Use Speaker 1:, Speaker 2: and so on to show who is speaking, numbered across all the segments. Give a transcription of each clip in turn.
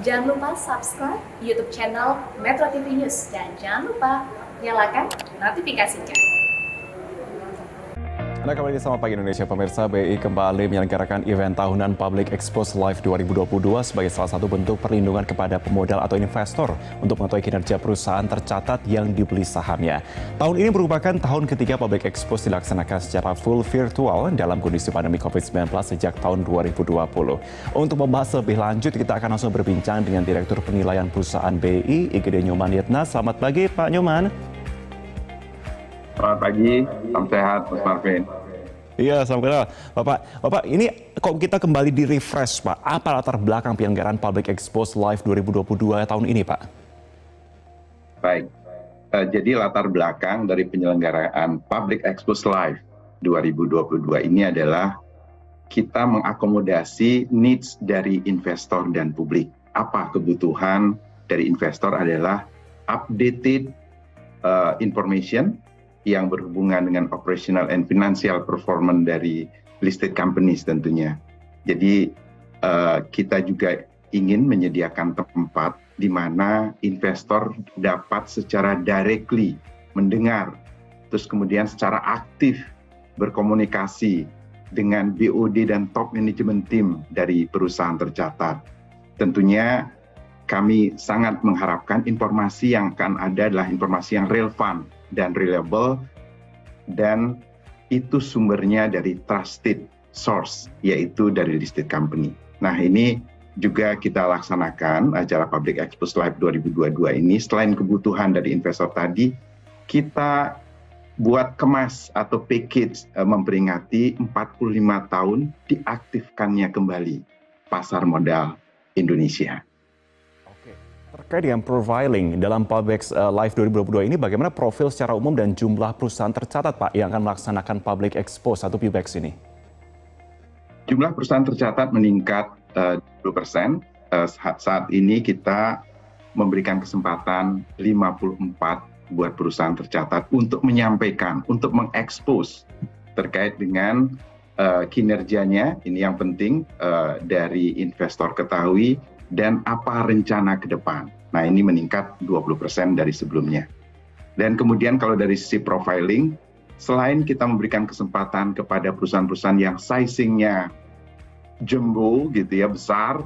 Speaker 1: Jangan lupa subscribe YouTube channel Metro TV News dan jangan lupa nyalakan notifikasinya.
Speaker 2: Anda kembali di Selamat Pagi Indonesia, pemirsa. BI kembali menyelenggarakan event tahunan Public Expose Live 2022 sebagai salah satu bentuk perlindungan kepada pemodal atau investor untuk mengetahui kinerja perusahaan tercatat yang dibeli sahamnya. Tahun ini merupakan tahun ketiga Public Expose dilaksanakan secara full virtual dalam kondisi pandemi COVID-19 sejak tahun 2020. Untuk membahas lebih lanjut, kita akan langsung berbincang dengan Direktur Penilaian Perusahaan BI, Igede Nyoman Yetna. Selamat pagi, Pak Nyoman.
Speaker 3: Selamat pagi, salam sehat, Mas Marvin.
Speaker 2: Iya, selamat kenal. Bapak, ini kok kita kembali di refresh, Pak? Apa latar belakang penyelenggaraan Public Expose Live 2022 tahun ini, Pak?
Speaker 3: Baik, jadi latar belakang dari penyelenggaraan Public Expose Live 2022 ini adalah kita mengakomodasi needs dari investor dan publik. Apa kebutuhan dari investor adalah updated information yang berhubungan dengan operational and financial performance dari listed companies tentunya. Jadi kita juga ingin menyediakan tempat di mana investor dapat secara directly mendengar, terus kemudian secara aktif berkomunikasi dengan BOD dan top management team dari perusahaan tercatat. Tentunya kami sangat mengharapkan informasi yang akan ada adalah informasi yang relevan dan reliable, dan itu sumbernya dari trusted source, yaitu dari listed company. Nah, ini juga kita laksanakan acara Public Expose Live 2022 ini. Selain kebutuhan dari investor tadi, kita buat kemas atau package memperingati 45 tahun diaktifkannya kembali pasar modal Indonesia.
Speaker 2: Terkait dengan profiling dalam Public Live 2022 ini, bagaimana profil secara umum dan jumlah perusahaan tercatat, Pak, yang akan melaksanakan Public Expose atau PUBEX ini?
Speaker 3: Jumlah perusahaan tercatat meningkat 20%. Saat ini kita memberikan kesempatan 54 buat perusahaan tercatat untuk menyampaikan, untuk mengekspos terkait dengan kinerjanya, ini yang penting dari investor ketahui, dan apa rencana ke depan. Nah, ini meningkat 20% dari sebelumnya. Dan kemudian kalau dari sisi profiling, selain kita memberikan kesempatan kepada perusahaan-perusahaan yang sizingnya jumbo gitu ya, besar,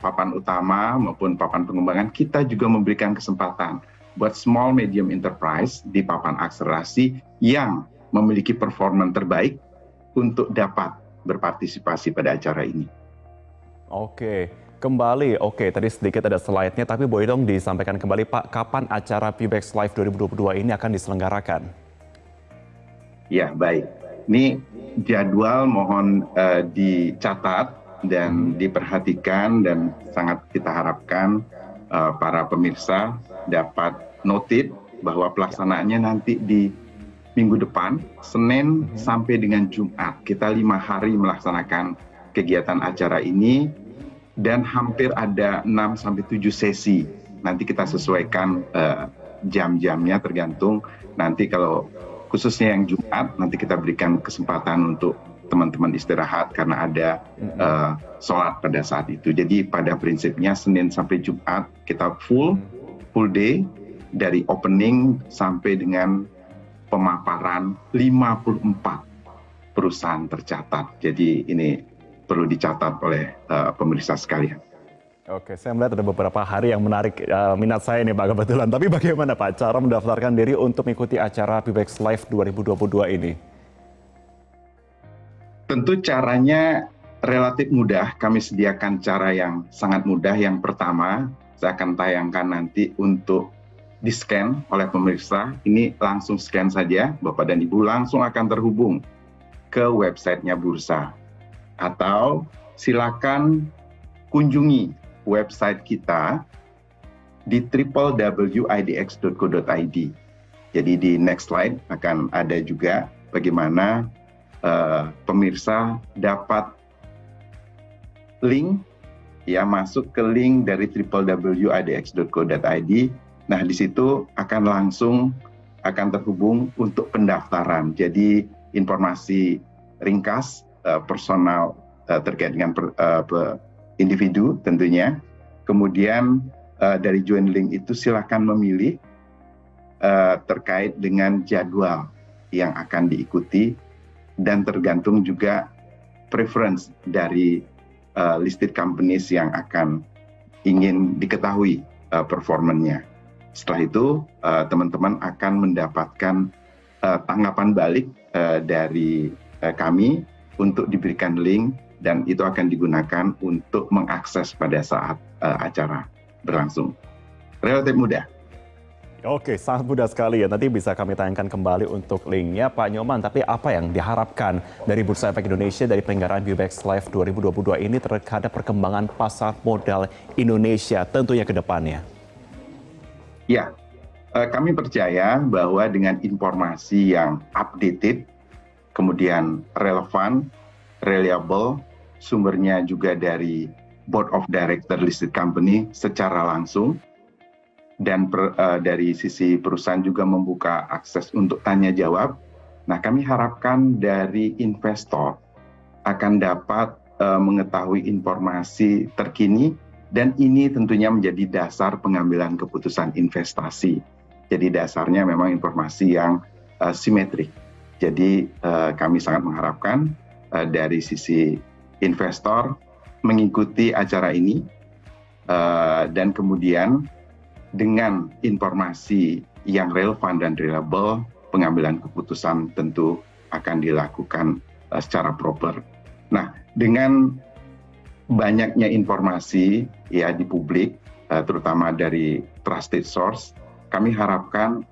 Speaker 3: papan utama maupun papan pengembangan, kita juga memberikan kesempatan buat small medium enterprise di papan akselerasi yang memiliki performa terbaik untuk dapat berpartisipasi pada acara ini.
Speaker 2: Kembali, tadi sedikit ada slide-nya, tapi boleh dong disampaikan kembali, Pak, kapan acara PUBEX Live 2022 ini akan diselenggarakan?
Speaker 3: Ya, baik. Ini jadwal mohon dicatat dan diperhatikan, dan sangat kita harapkan para pemirsa dapat notit bahwa pelaksanaannya nanti di minggu depan, Senin sampai dengan Jumat. Kita 5 hari melaksanakan kegiatan acara ini, dan hampir ada 6-7 sesi. Nanti kita sesuaikan jam-jamnya, tergantung. Nanti kalau khususnya yang Jumat, nanti kita berikan kesempatan untuk teman-teman istirahat karena ada sholat pada saat itu. Jadi pada prinsipnya Senin sampai Jumat kita full day, dari opening sampai dengan pemaparan 54 perusahaan tercatat. Jadi ini perlu dicatat oleh pemirsa sekalian.
Speaker 2: Oke, saya melihat ada beberapa hari yang menarik minat saya nih, Pak, kebetulan. Tapi bagaimana, Pak, cara mendaftarkan diri untuk mengikuti acara PUBEX Live 2022 ini?
Speaker 3: Tentu caranya relatif mudah. Kami sediakan cara yang sangat mudah. Yang pertama, saya akan tayangkan nanti untuk di-scan oleh pemirsa. Ini langsung scan saja, Bapak dan Ibu langsung akan terhubung ke websitenya bursa. Atau silakan kunjungi website kita di www.idx.co.id. Jadi di next slide akan ada juga bagaimana pemirsa dapat link, ya, masuk ke link dari www.idx.co.id. Nah, di situ akan langsung terhubung untuk pendaftaran. Jadi informasi ringkas personal terkait dengan individu tentunya, Kemudian dari join link itu silakan memilih terkait dengan jadwal yang akan diikuti dan tergantung juga preference dari listed companies yang akan ingin diketahui performanya. Setelah itu teman-teman akan mendapatkan tanggapan balik dari kami untuk diberikan link dan itu akan digunakan untuk mengakses pada saat acara berlangsung. Relatif mudah.
Speaker 2: Oke, sangat mudah sekali ya. Nanti bisa kami tayangkan kembali untuk linknya Pak Nyoman. Tapi apa yang diharapkan dari Bursa Efek Indonesia dari penyelenggaraan BIMEX Live 2022 ini terhadap perkembangan pasar modal Indonesia tentunya ke depannya?
Speaker 3: Ya, kami percaya bahwa dengan informasi yang updated, kemudian relevan, reliable, sumbernya juga dari Board of Director listed company secara langsung, dan dari sisi perusahaan juga membuka akses untuk tanya jawab. Nah, kami harapkan dari investor akan dapat mengetahui informasi terkini dan ini tentunya menjadi dasar pengambilan keputusan investasi. Jadi dasarnya memang informasi yang simetrik. Jadi kami sangat mengharapkan dari sisi investor mengikuti acara ini dan kemudian dengan informasi yang relevan dan reliable, pengambilan keputusan tentu akan dilakukan secara proper. Nah, dengan banyaknya informasi ya di publik, terutama dari trusted source, kami harapkan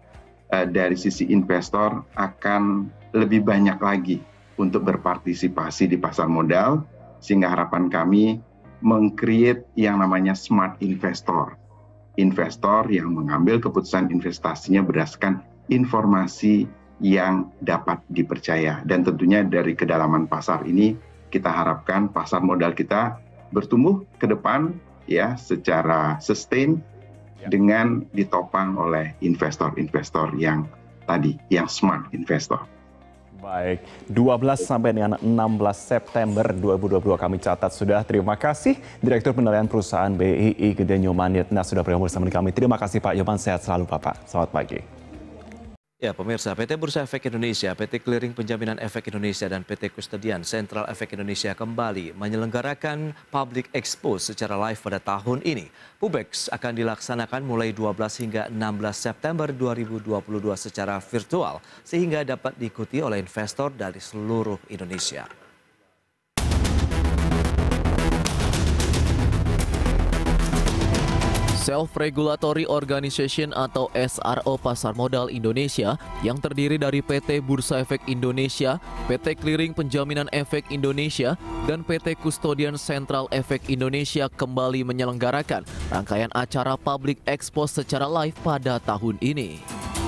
Speaker 3: dari sisi investor akan lebih banyak lagi untuk berpartisipasi di pasar modal, sehingga harapan kami meng-create yang namanya smart investor. Investor yang mengambil keputusan investasinya berdasarkan informasi yang dapat dipercaya. Dan tentunya dari kedalaman pasar ini kita harapkan pasar modal kita bertumbuh ke depan ya secara sustain dengan ditopang oleh investor-investor yang tadi, yang smart investor.
Speaker 2: Baik, 12 sampai dengan 16 September 2022 kami catat sudah. Terima kasih Direktur Penilaian Perusahaan BII Gede Nyoman Yetna sudah bergabung bersama kami. Terima kasih Pak Nyoman, sehat selalu Bapak. Selamat pagi.
Speaker 4: Ya pemirsa, PT Bursa Efek Indonesia, PT Clearing Penjaminan Efek Indonesia, dan PT Kustodian Sentral Efek Indonesia kembali menyelenggarakan Public Expo secara live pada tahun ini. PUBEX akan dilaksanakan mulai 12 hingga 16 September 2022 secara virtual, sehingga dapat diikuti oleh investor dari seluruh Indonesia.
Speaker 5: Self-Regulatory Organization atau SRO Pasar Modal Indonesia yang terdiri dari PT Bursa Efek Indonesia, PT Clearing Penjaminan Efek Indonesia, dan PT Kustodian Sentral Efek Indonesia kembali menyelenggarakan rangkaian acara Public Expo secara live pada tahun ini.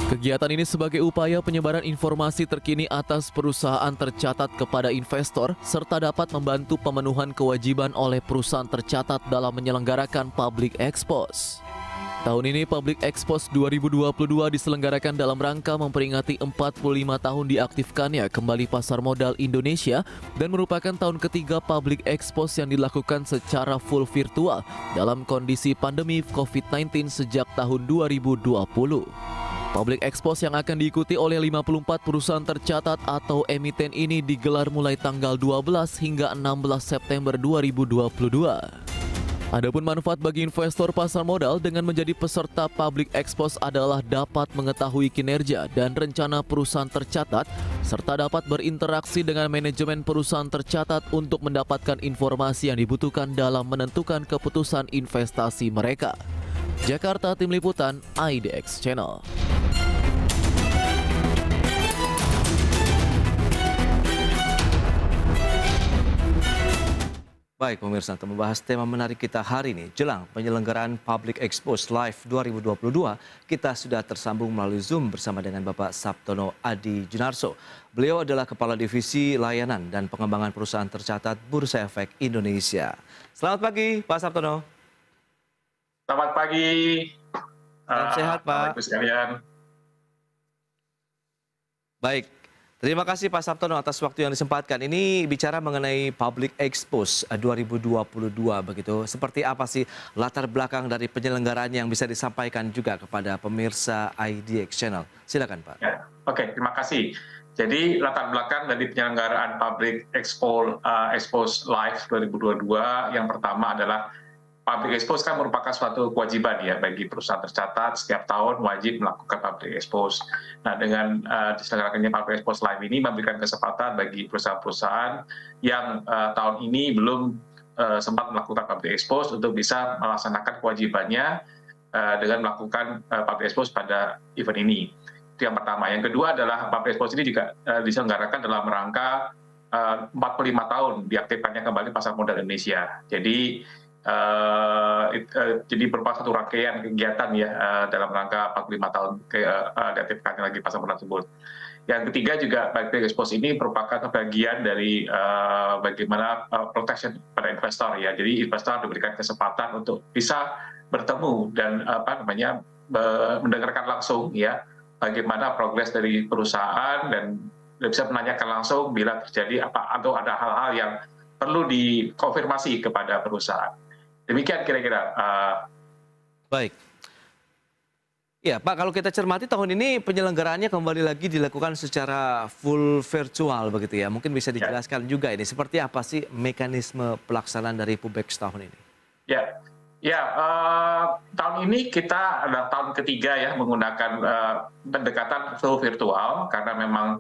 Speaker 5: Kegiatan ini sebagai upaya penyebaran informasi terkini atas perusahaan tercatat kepada investor serta dapat membantu pemenuhan kewajiban oleh perusahaan tercatat dalam menyelenggarakan Public Expos. Tahun ini Public Expos 2022 diselenggarakan dalam rangka memperingati 45 tahun diaktifkannya kembali pasar modal Indonesia dan merupakan tahun ketiga Public Expos yang dilakukan secara full virtual dalam kondisi pandemi COVID-19 sejak tahun 2020. Public Expos yang akan diikuti oleh 54 perusahaan tercatat atau emiten ini digelar mulai tanggal 12 hingga 16 September 2022. Adapun manfaat bagi investor pasar modal dengan menjadi peserta Public Expos adalah dapat mengetahui kinerja dan rencana perusahaan tercatat serta dapat berinteraksi dengan manajemen perusahaan tercatat untuk mendapatkan informasi yang dibutuhkan dalam menentukan keputusan investasi mereka. Jakarta, Tim Liputan, IDX Channel.
Speaker 4: Baik pemirsa, untuk membahas tema menarik kita hari ini, jelang penyelenggaraan Public Expos Live 2022, kita sudah tersambung melalui Zoom bersama dengan Bapak Sabtono Adi Junarso. Beliau adalah Kepala Divisi Layanan dan Pengembangan Perusahaan Tercatat Bursa Efek Indonesia. Selamat pagi Pak Sabtono.
Speaker 6: Selamat pagi.
Speaker 4: Salam sehat Pak.
Speaker 6: Bapak Ibu sekalian.
Speaker 4: Baik, Terima kasih Pak Sabtono atas waktu yang disempatkan. Ini bicara mengenai Public Expose 2022 begitu. Seperti apa sih latar belakang dari penyelenggaraan yang bisa disampaikan juga kepada pemirsa IDX Channel? Silakan Pak.
Speaker 6: Ya, oke, terima kasih. Jadi latar belakang dari penyelenggaraan Public Expose Live 2022 yang pertama adalah Public Expose kan merupakan suatu kewajiban ya bagi perusahaan tercatat setiap tahun wajib melakukan Public Expose. Nah, dengan diselenggarakannya Public Expose Live ini memberikan kesempatan bagi perusahaan-perusahaan yang tahun ini belum sempat melakukan Public Expose untuk bisa melaksanakan kewajibannya dengan melakukan Public Expose pada event ini. Itu yang pertama. Yang kedua adalah Public Expose ini juga diselenggarakan dalam rangka 45 tahun diaktifkannya kembali pasar modal Indonesia. Jadi berupa satu rangkaian kegiatan ya dalam rangka 45 tahun diaktifkannya lagi pasar modal tersebut. Yang ketiga juga Public Expose ini merupakan bagian dari bagaimana protection pada investor ya. Jadi investor diberikan kesempatan untuk bisa bertemu dan mendengarkan langsung ya bagaimana progres dari perusahaan dan bisa menanyakan langsung bila terjadi apa atau ada hal-hal yang perlu dikonfirmasi kepada perusahaan. Demikian kira-kira.
Speaker 4: Baik. Ya Pak, kalau kita cermati tahun ini penyelenggaraannya kembali lagi dilakukan secara full virtual begitu ya. Mungkin bisa dijelaskan juga ini seperti apa sih mekanisme pelaksanaan dari PUBEX tahun ini?
Speaker 6: Tahun ini kita adalah tahun ketiga ya menggunakan pendekatan full virtual karena memang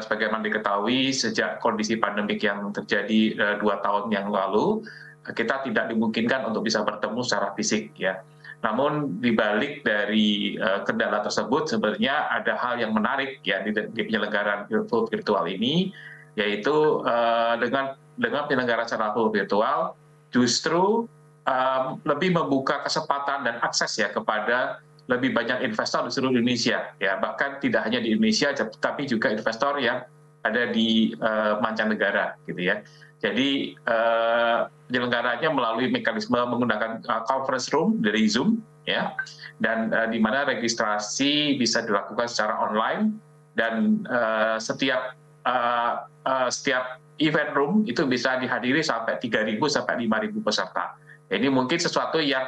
Speaker 6: sebagaimana diketahui sejak kondisi pandemik yang terjadi 2 tahun yang lalu, kita tidak dimungkinkan untuk bisa bertemu secara fisik ya. Namun di balik dari kendala tersebut sebenarnya ada hal yang menarik ya di penyelenggaraan full virtual ini, yaitu dengan penyelenggaraan secara full virtual justru lebih membuka kesempatan dan akses ya kepada lebih banyak investor di seluruh Indonesia ya, bahkan tidak hanya di Indonesia tapi juga investor yang ada di mancanegara gitu ya. Jadi penyelenggaranya melalui mekanisme menggunakan conference room dari Zoom ya, dan di mana registrasi bisa dilakukan secara online dan setiap event room itu bisa dihadiri sampai 3.000 sampai 5.000 peserta. Ini mungkin sesuatu yang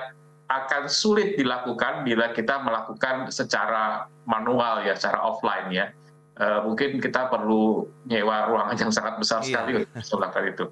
Speaker 6: akan sulit dilakukan bila kita melakukan secara manual ya, secara offline ya. Mungkin kita perlu nyewa ruangan yang sangat besar sekali untuk melakukan itu.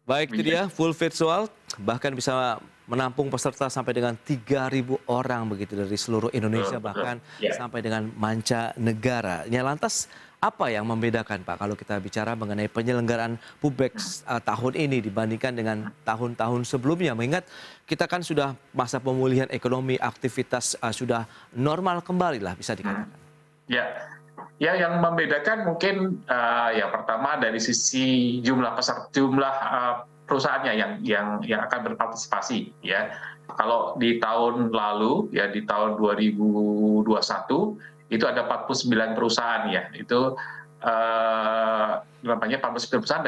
Speaker 4: Baik, itu dia full virtual, bahkan bisa menampung peserta sampai dengan 3.000 orang begitu dari seluruh Indonesia bahkan sampai dengan mancanegara. Ya, lantas apa yang membedakan Pak kalau kita bicara mengenai penyelenggaraan PUBEX tahun ini dibandingkan dengan tahun-tahun sebelumnya? Mengingat kita kan sudah masa pemulihan ekonomi, aktivitas sudah normal kembali lah bisa dikatakan.
Speaker 6: Ya, yang membedakan mungkin yang pertama dari sisi jumlah perusahaannya yang akan berpartisipasi ya. Kalau di tahun lalu ya di tahun 2021 itu ada 49 perusahaan ya. Itu namanya 49 perusahaan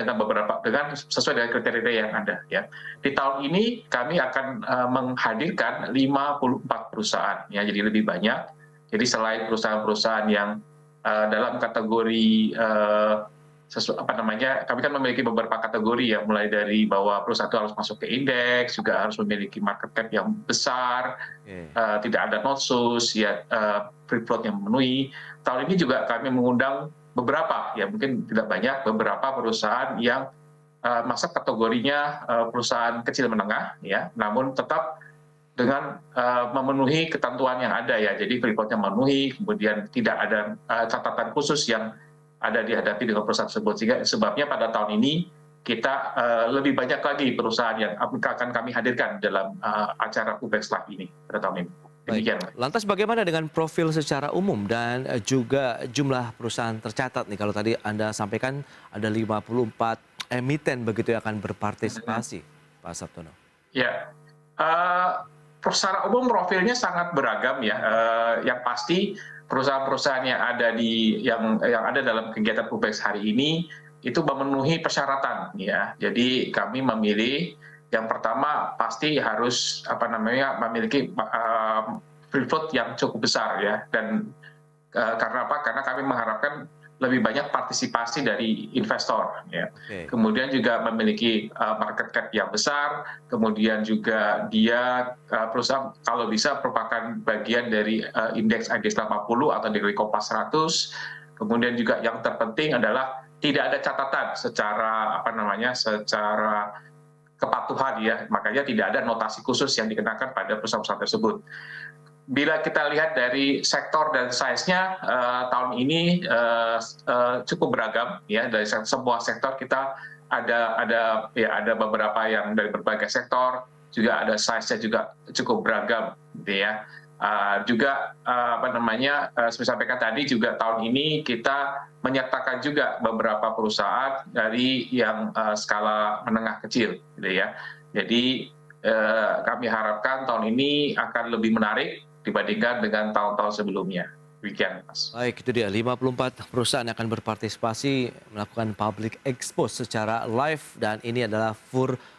Speaker 6: dengan sesuai dengan kriteria yang ada ya. Di tahun ini kami akan menghadirkan 54 perusahaan ya, jadi lebih banyak. Jadi selain perusahaan-perusahaan yang dalam kategori kami kan memiliki beberapa kategori ya, mulai dari bahwa perusahaan itu harus masuk ke indeks, juga harus memiliki market cap yang besar, tidak ada notsus, ya free float yang memenuhi. Tahun ini juga kami mengundang beberapa, ya mungkin tidak banyak, beberapa perusahaan yang masuk kategorinya perusahaan kecil menengah, ya, namun tetap dengan memenuhi ketentuan yang ada ya, jadi free float-nya memenuhi, kemudian tidak ada catatan khusus yang ada dihadapi dengan perusahaan tersebut. Sehingga sebabnya pada tahun ini kita lebih banyak lagi perusahaan yang akan kami hadirkan dalam acara PUBEX Live ini pada tahun ini. Demikian.
Speaker 4: Lantas bagaimana dengan profil secara umum dan juga jumlah perusahaan tercatat nih? Kalau tadi Anda sampaikan ada 54 emiten begitu yang akan berpartisipasi, Pak Sabtono.
Speaker 6: Ya. Secara umum profilnya sangat beragam ya. Yang pasti perusahaan-perusahaan yang ada dalam kegiatan PUBEX hari ini itu memenuhi persyaratan ya. Jadi kami memilih yang pertama pasti harus memiliki free float yang cukup besar ya. Dan karena apa? Karena kami mengharapkan lebih banyak partisipasi dari investor, ya. Kemudian juga memiliki market cap yang besar, kemudian juga dia perusahaan kalau bisa merupakan bagian dari indeks IDX 80 atau dari Kompas 100. Kemudian juga yang terpenting adalah tidak ada catatan secara secara kepatuhan, ya, makanya tidak ada notasi khusus yang dikenakan pada perusahaan-perusahaan tersebut. Bila kita lihat dari sektor dan size-nya, tahun ini cukup beragam, ya, dari semua sektor kita ada beberapa yang dari berbagai sektor, juga ada size-nya juga cukup beragam, gitu ya. Juga seperti sampaikan tadi, juga tahun ini kita menyertakan juga beberapa perusahaan dari yang skala menengah kecil, gitu ya. Jadi kami harapkan tahun ini akan lebih menarik dibandingkan dengan tahun-tahun sebelumnya. Demikian, Mas.
Speaker 4: Baik, itu dia 54 perusahaan akan berpartisipasi melakukan public expose secara live dan ini adalah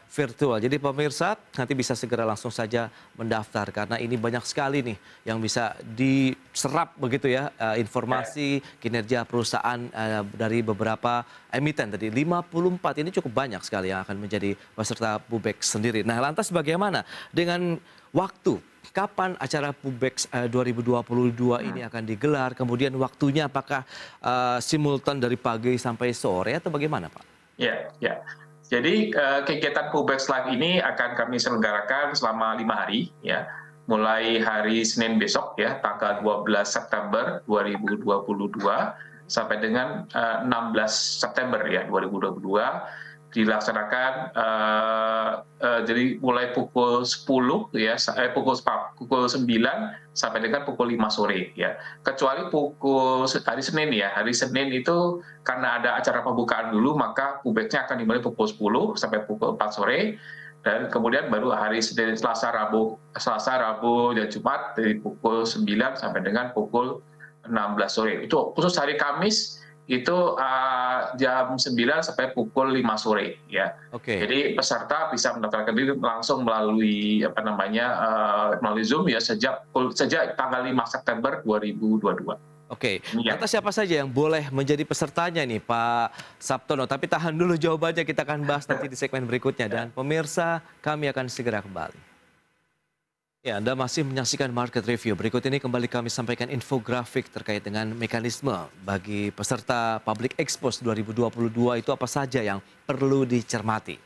Speaker 4: virtual. Jadi pemirsa nanti bisa segera langsung saja mendaftar karena ini banyak sekali nih yang bisa diserap begitu ya, informasi kinerja perusahaan dari beberapa emiten tadi. 54 ini cukup banyak sekali yang akan menjadi peserta PUBEX sendiri. Nah, lantas bagaimana dengan waktu? Kapan acara PUBEX 2022 ini akan digelar? Kemudian waktunya apakah simultan dari pagi sampai sore atau bagaimana, Pak?
Speaker 6: Ya. Jadi kegiatan PUBEX Live ini akan kami selenggarakan selama 5 hari, ya. Mulai hari Senin besok, ya, tanggal 12 September 2022 sampai dengan 16 September ya 2022. Dilaksanakan jadi mulai pukul 10 ya pukul 9 sampai dengan pukul 5 sore ya. Kecuali hari Senin ya. Hari Senin itu karena ada acara pembukaan dulu, maka PUBEX-nya akan dimulai pukul 10 sampai pukul 4 sore. Dan kemudian baru hari Senin, Selasa, Rabu dan Jumat dari pukul 9 sampai dengan pukul 16 sore. Itu khusus hari Kamis itu jam 9 sampai pukul 5 sore ya. Jadi peserta bisa mendaftarkan diri langsung melalui melalui Zoom ya sejak tanggal 5 September 2022.
Speaker 4: Lantas siapa saja yang boleh menjadi pesertanya nih Pak Saptono? Tapi tahan dulu jawabannya, kita akan bahas nanti di segmen berikutnya. Dan pemirsa, kami akan segera kembali. Ya, Anda masih menyaksikan Market Review. Berikut ini kembali kami sampaikan infografik terkait dengan mekanisme bagi peserta Public Expose 2022 itu apa saja yang perlu dicermati.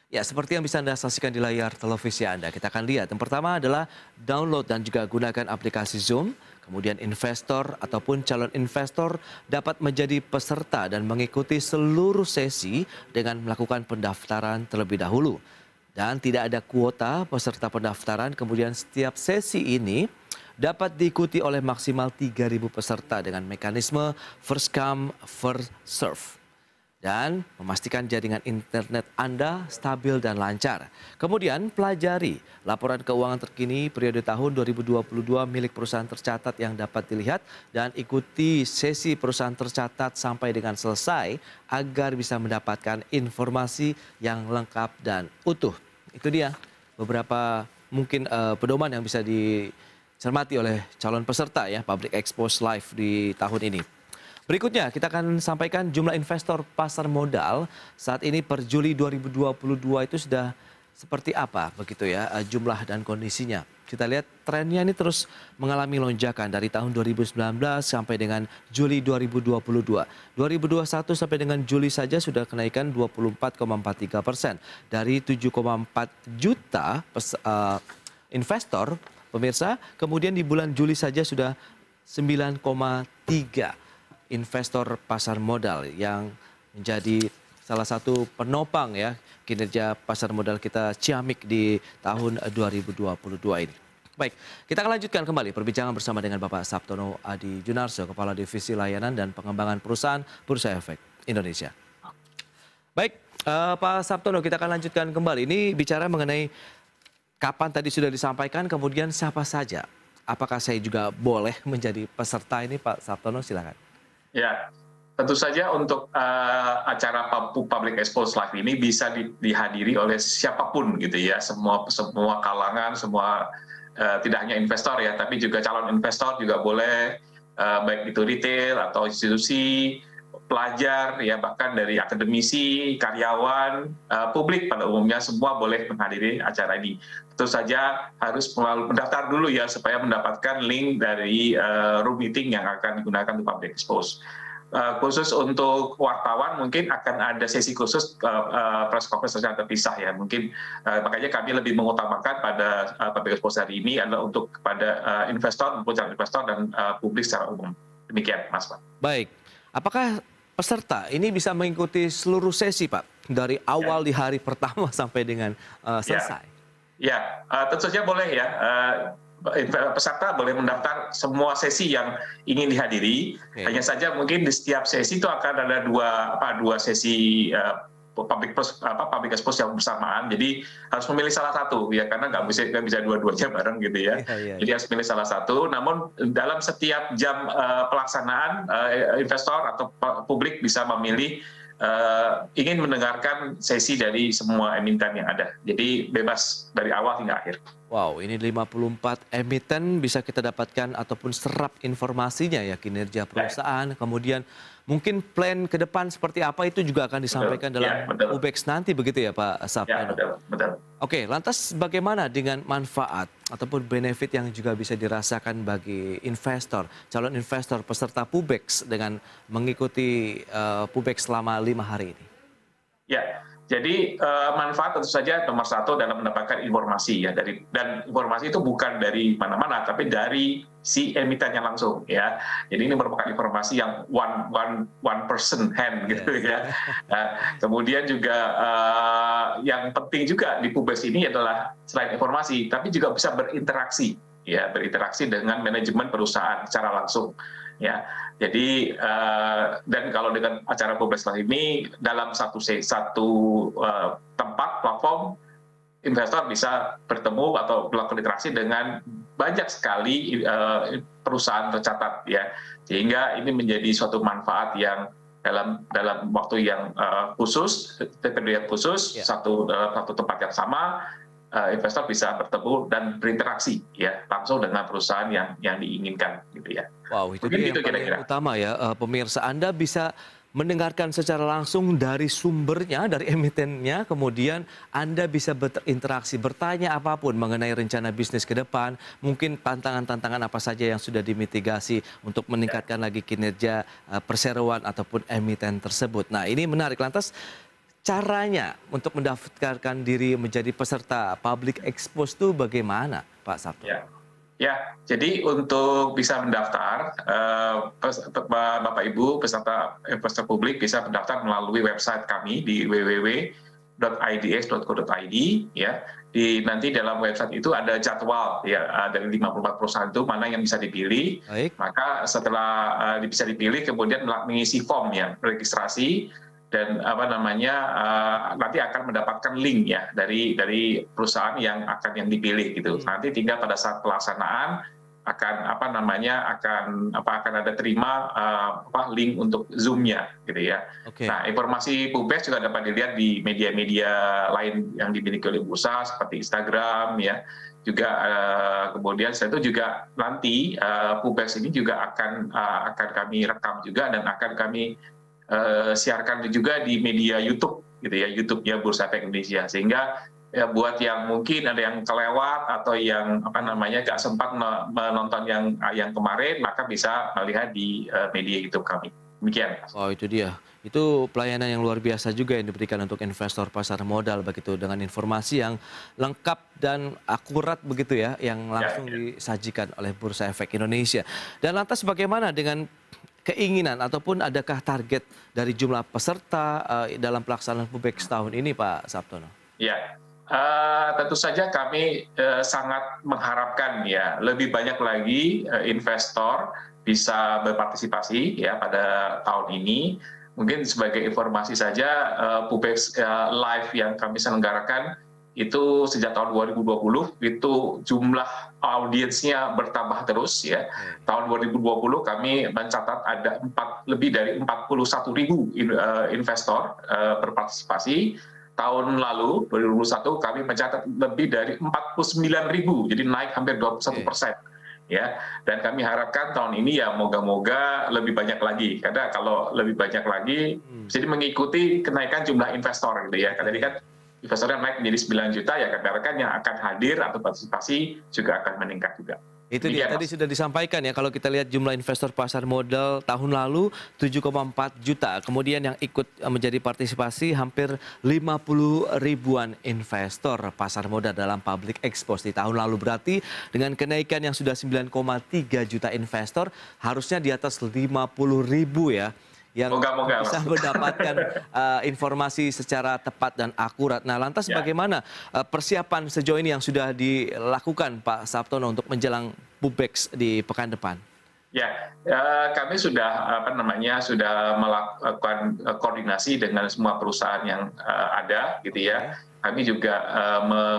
Speaker 4: Ya, seperti yang bisa Anda saksikan di layar televisi Anda, kita akan lihat. Yang pertama adalah download dan juga gunakan aplikasi Zoom. Kemudian investor ataupun calon investor dapat menjadi peserta dan mengikuti seluruh sesi dengan melakukan pendaftaran terlebih dahulu. Dan tidak ada kuota peserta pendaftaran, kemudian setiap sesi ini dapat diikuti oleh maksimal 3.000 peserta dengan mekanisme first come, first serve. Dan memastikan jaringan internet Anda stabil dan lancar. Kemudian pelajari laporan keuangan terkini periode tahun 2022 milik perusahaan tercatat yang dapat dilihat dan ikuti sesi perusahaan tercatat sampai dengan selesai agar bisa mendapatkan informasi yang lengkap dan utuh. Itu dia beberapa mungkin pedoman yang bisa dicermati oleh calon peserta ya Public Expose Live di tahun ini. Berikutnya kita akan sampaikan jumlah investor pasar modal saat ini per Juli 2022 itu sudah seperti apa begitu ya jumlah dan kondisinya. Kita lihat trennya ini terus mengalami lonjakan dari tahun 2019 sampai dengan Juli 2022. 2021 sampai dengan Juli saja sudah kenaikan 24,43%. Dari 7,4 juta investor pemirsa, kemudian di bulan Juli saja sudah 9,3 investor pasar modal yang menjadi salah satu penopang ya kinerja pasar modal kita ciamik di tahun 2022 ini. Baik, kita akan lanjutkan kembali perbincangan bersama dengan Bapak Saptono Adi Junarso, Kepala Divisi Layanan dan Pengembangan Perusahaan Bursa Efek Indonesia. Baik, Pak Saptono, kita akan lanjutkan kembali. Ini bicara mengenai kapan tadi sudah disampaikan, kemudian siapa saja. Apakah saya juga boleh menjadi peserta ini, Pak Saptono? Silakan.
Speaker 6: Ya, tentu saja untuk acara Public Expose Live ini bisa dihadiri oleh siapapun gitu ya, semua kalangan, semua tidak hanya investor ya, tapi juga calon investor juga boleh, baik itu retail atau institusi, pelajar, ya bahkan dari akademisi, karyawan, publik pada umumnya semua boleh menghadiri acara ini. Tentu saja harus mendaftar dulu ya supaya mendapatkan link dari room meeting yang akan digunakan untuk public expose. Khusus untuk wartawan mungkin akan ada sesi khusus press conference secara terpisah ya. Mungkin makanya kami lebih mengutamakan pada public expose hari ini adalah untuk kepada investor, maupun calon investor dan publik secara umum. Demikian, Mas Pak.
Speaker 4: Baik, apakah peserta ini bisa mengikuti seluruh sesi, Pak, dari awal di hari pertama sampai dengan selesai?
Speaker 6: Ya, tentu saja boleh ya. Peserta boleh mendaftar semua sesi yang ingin dihadiri. Hanya saja mungkin di setiap sesi itu akan ada dua sesi public expose yang bersamaan. Jadi harus memilih salah satu ya, karena nggak bisa dua-duanya bareng gitu ya. Jadi harus memilih salah satu. Namun dalam setiap jam pelaksanaan, investor atau publik bisa memilih ingin mendengarkan sesi dari semua emiten yang ada. Jadi bebas dari awal hingga akhir.
Speaker 4: Wow, ini 54 emiten bisa kita dapatkan ataupun serap informasinya ya, kinerja perusahaan, kemudian mungkin plan ke depan seperti apa itu juga akan disampaikan dalam UBEX nanti, begitu ya Pak Sabtono?
Speaker 6: Ya, betul.
Speaker 4: Oke, lantas bagaimana dengan manfaat ataupun benefit yang juga bisa dirasakan bagi investor, calon investor peserta PUBEX dengan mengikuti PUBEX selama 5 hari ini? Ya, jadi manfaat tentu saja nomor satu dalam mendapatkan informasi ya, dan informasi itu bukan dari mana-mana tapi dari si emitennya langsung ya. Jadi ini merupakan informasi yang one person hand gitu ya. Kemudian juga yang penting juga di PUBEX ini adalah selain informasi tapi juga bisa berinteraksi ya, berinteraksi dengan manajemen perusahaan secara langsung ya. Jadi dan kalau dengan acara PUBEX ini dalam satu tempat platform, investor bisa bertemu atau melakukan interaksi dengan banyak sekali perusahaan tercatat ya, sehingga ini menjadi suatu manfaat yang dalam waktu yang khusus, periode khusus, satu tempat yang sama, investor bisa bertemu dan berinteraksi ya langsung dengan perusahaan yang diinginkan gitu ya. Wow, itu dia yang paling utama ya, pemirsa. Anda bisa mendengarkan secara langsung dari sumbernya, dari emitennya, kemudian Anda bisa berinteraksi, bertanya apapun mengenai rencana bisnis ke depan, mungkin tantangan-tantangan apa saja yang sudah dimitigasi untuk meningkatkan lagi kinerja perseroan ataupun emiten tersebut. Nah, ini menarik. Lantas caranya untuk mendaftarkan diri menjadi peserta public expose itu bagaimana, Pak Sabto?
Speaker 6: Ya, jadi untuk bisa mendaftar, Bapak Ibu peserta investor publik bisa mendaftar melalui website kami di www.ids.co.id ya. Nanti dalam website itu ada jadwal ya, dari 54 perusahaan itu mana yang bisa dipilih.
Speaker 4: Baik.
Speaker 6: Maka setelah bisa dipilih kemudian mengisi form ya, registrasi. Dan nanti akan mendapatkan link ya dari perusahaan yang dipilih gitu. Nanti tinggal pada saat pelaksanaan akan akan ada terima link untuk Zoom-nya gitu ya. Nah, informasi PUBEX juga dapat dilihat di media-media lain yang dimiliki oleh bursa seperti Instagram ya. Juga kemudian setelah itu juga nanti PUBEX ini juga akan kami rekam juga dan akan kami siarkan juga di media YouTube gitu ya, YouTube-nya Bursa Efek Indonesia, sehingga ya buat yang mungkin ada yang kelewat atau yang nggak sempat menonton yang kemarin, maka bisa melihat di media YouTube kami. Demikian.
Speaker 4: Oh, itu dia. Itu pelayanan yang luar biasa juga yang diberikan untuk investor pasar modal begitu, dengan informasi yang lengkap dan akurat begitu ya, yang langsung disajikan oleh Bursa Efek Indonesia. Dan lantas bagaimana dengan keinginan ataupun adakah target dari jumlah peserta dalam pelaksanaan PUBEX tahun ini, Pak Sabtono?
Speaker 6: Ya, tentu saja kami sangat mengharapkan ya lebih banyak lagi investor bisa berpartisipasi ya pada tahun ini. Mungkin sebagai informasi saja, PUBEX Live yang kami selenggarakan itu sejak tahun 2020 itu jumlah audiensnya bertambah terus ya. Tahun 2020 kami mencatat ada lebih dari 41.000 investor berpartisipasi. Tahun lalu 2021 kami mencatat lebih dari 49.000, jadi naik hampir 21%. ya. Dan kami harapkan tahun ini ya moga-moga lebih banyak lagi. Karena kalau lebih banyak lagi, jadi mengikuti kenaikan jumlah investor gitu ya. Karena ini kan investornya naik menjadi 9 juta, ya kami harapkan yang akan hadir atau partisipasi juga akan meningkat juga.
Speaker 4: Itu dia, tadi sudah disampaikan ya, kalau kita lihat jumlah investor pasar modal tahun lalu 7,4 juta. Kemudian yang ikut menjadi partisipasi hampir 50 ribuan investor pasar modal dalam public expose di tahun lalu. Berarti dengan kenaikan yang sudah 9,3 juta investor, harusnya di atas 50 ribu ya, yang bisa mendapatkan informasi secara tepat dan akurat. Nah, lantas bagaimana persiapan sejauh ini yang sudah dilakukan Pak Sabtono untuk menjelang Pubex di pekan depan?
Speaker 6: Ya, kami sudah sudah melakukan koordinasi dengan semua perusahaan yang ada, gitu ya. Kami juga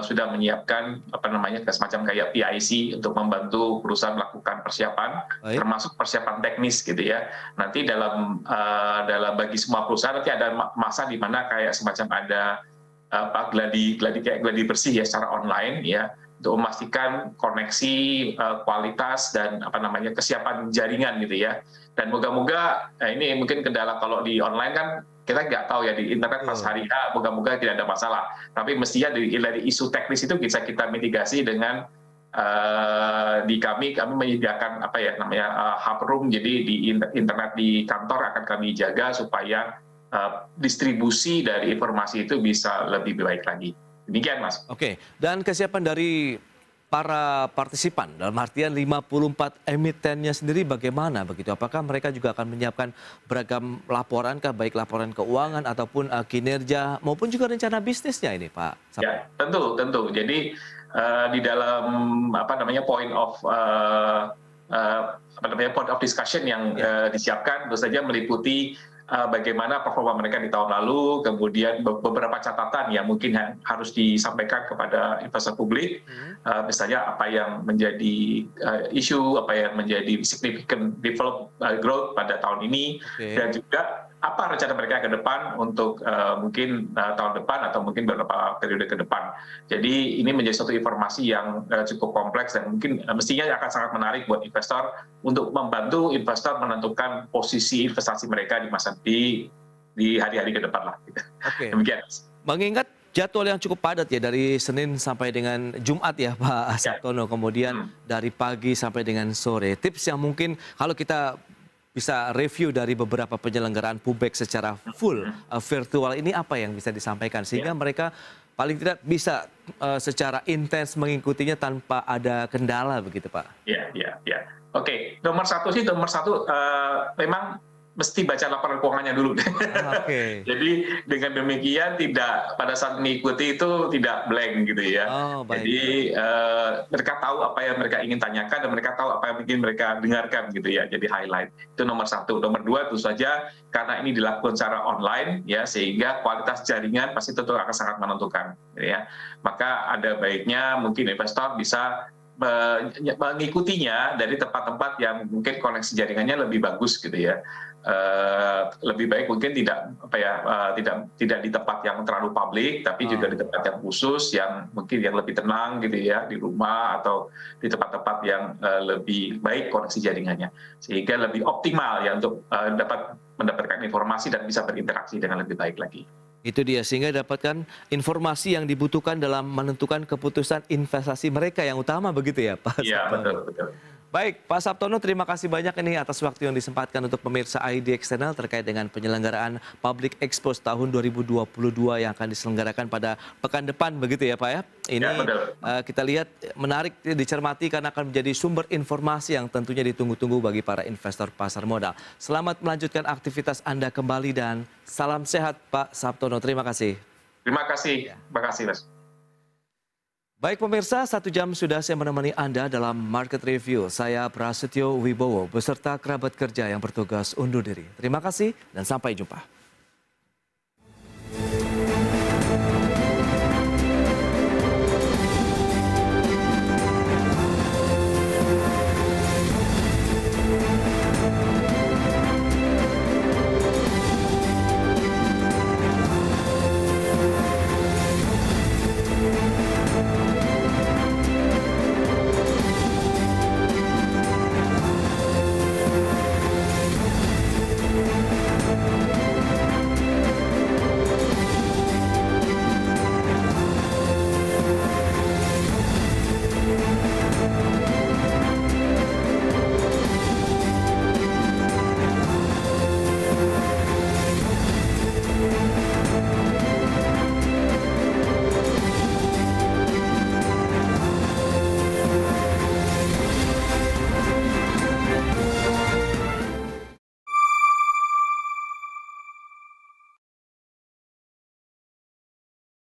Speaker 6: sudah menyiapkan semacam kayak PIC untuk membantu perusahaan melakukan persiapan, termasuk persiapan teknis, gitu ya. Nanti dalam bagi semua perusahaan nanti ada masa di mana kayak semacam ada gladi bersih ya secara online ya, untuk memastikan koneksi, kualitas dan kesiapan jaringan gitu ya. Dan moga-moga ini mungkin kendala kalau di online kan kita nggak tahu ya, di internet pas hari H, moga-moga tidak ada masalah. Tapi mestinya dari isu teknis itu bisa kita mitigasi dengan di kami menyediakan hub room, jadi di internet di kantor akan kami jaga supaya distribusi dari informasi itu bisa lebih baik lagi. Demikian, Mas.
Speaker 4: Oke, dan kesiapan dari para partisipan, dalam artian 54 emitennya sendiri bagaimana begitu? Apakah mereka juga akan menyiapkan beragam laporan, baik laporan keuangan ataupun kinerja maupun juga rencana bisnisnya ini, Pak?
Speaker 6: Ya, tentu. Jadi di dalam point of discussion yang disiapkan tentu saja meliputi bagaimana performa mereka di tahun lalu, kemudian beberapa catatan yang mungkin harus disampaikan kepada investor publik, misalnya apa yang menjadi isu, apa yang menjadi significant growth pada tahun ini, dan juga apa rencana mereka ke depan untuk mungkin tahun depan atau mungkin beberapa periode ke depan. Jadi ini menjadi suatu informasi yang cukup kompleks dan mungkin mestinya akan sangat menarik buat investor untuk membantu investor menentukan posisi investasi mereka di hari-hari ke depan lah. Demikian.
Speaker 4: Mengingat jadwal yang cukup padat ya, dari Senin sampai dengan Jumat ya Pak Sabtono, kemudian dari pagi sampai dengan sore. Tips yang mungkin kalau kita bisa review dari beberapa penyelenggaraan Pubex secara full virtual ini, apa yang bisa disampaikan sehingga mereka paling tidak bisa secara intens mengikutinya tanpa ada kendala begitu, Pak?
Speaker 6: Ya. Oke, nomor satu memang mesti baca laporan keuangannya dulu. Jadi dengan demikian pada saat mengikuti itu tidak blank gitu ya. Jadi mereka tahu apa yang mereka ingin tanyakan dan mereka tahu apa yang ingin mereka dengarkan gitu ya. Jadi highlight itu nomor satu. Nomor dua tentu saja karena ini dilakukan secara online ya, sehingga kualitas jaringan pasti tentu akan sangat menentukan gitu ya. Maka ada baiknya mungkin investor bisa mengikutinya dari tempat-tempat yang mungkin koneksi jaringannya lebih bagus gitu ya. Lebih baik mungkin tidak di tempat yang terlalu publik, tapi juga di tempat yang khusus yang mungkin yang lebih tenang gitu ya, di rumah atau di tempat-tempat yang lebih baik koneksi jaringannya, sehingga lebih optimal ya untuk dapat mendapatkan informasi dan bisa berinteraksi dengan lebih baik lagi.
Speaker 4: Itu dia, sehingga dapatkan informasi yang dibutuhkan dalam menentukan keputusan investasi mereka yang utama begitu ya Pak?
Speaker 6: Iya, betul.
Speaker 4: Baik, Pak Sabtono, terima kasih banyak ini atas waktu yang disempatkan untuk pemirsa ID Eksternal terkait dengan penyelenggaraan Public Expose tahun 2022 yang akan diselenggarakan pada pekan depan begitu ya Pak ya? Ini kita lihat menarik dicermati karena akan menjadi sumber informasi yang tentunya ditunggu-tunggu bagi para investor pasar modal. Selamat melanjutkan aktivitas Anda kembali dan salam sehat Pak Sabtono. Terima kasih.
Speaker 6: Terima kasih. Terima kasih, Mas.
Speaker 4: Baik pemirsa, 1 jam sudah saya menemani Anda dalam Market Review. Saya Prasetyo Wibowo beserta kerabat kerja yang bertugas undur diri. Terima kasih dan sampai jumpa.